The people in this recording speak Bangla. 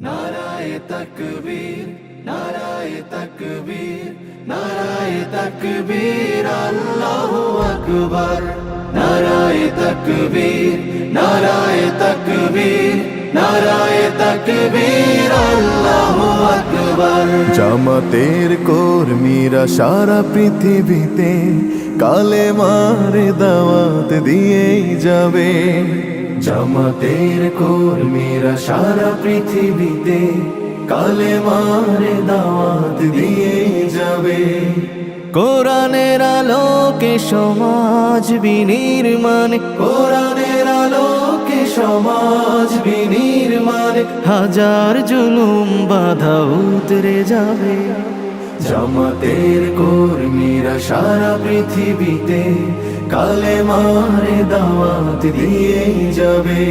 নারায়ে তাকবীর, নারায়ে তাকবীর, নারায়ে তাকবীর, আল্লাহু আকবার। নারায়ে তাকবীর, নারায়ে তাকবীর, নারায়ে তাকবীর, আল্লাহু আকবার। জামাতের কর্মীরা সারা পৃথিবীতে কালেমার দাওয়াত দিয়েই যাবে। জামাতের কর্মীরা সারা পৃথিবীতে কালেমার দাওয়াত দিয়ে যাবে। কোরআনের আলোকে সমাজ বিনির্মাণ, কোরআনের আলোকে সমাজ বিনির্মাণ, হাজার জুলুম বাধা উতরে যাবে। জামাতের কর্মীরা সারা পৃথিবীতে কালেমার দাওয়াত দিয়ে যাবে।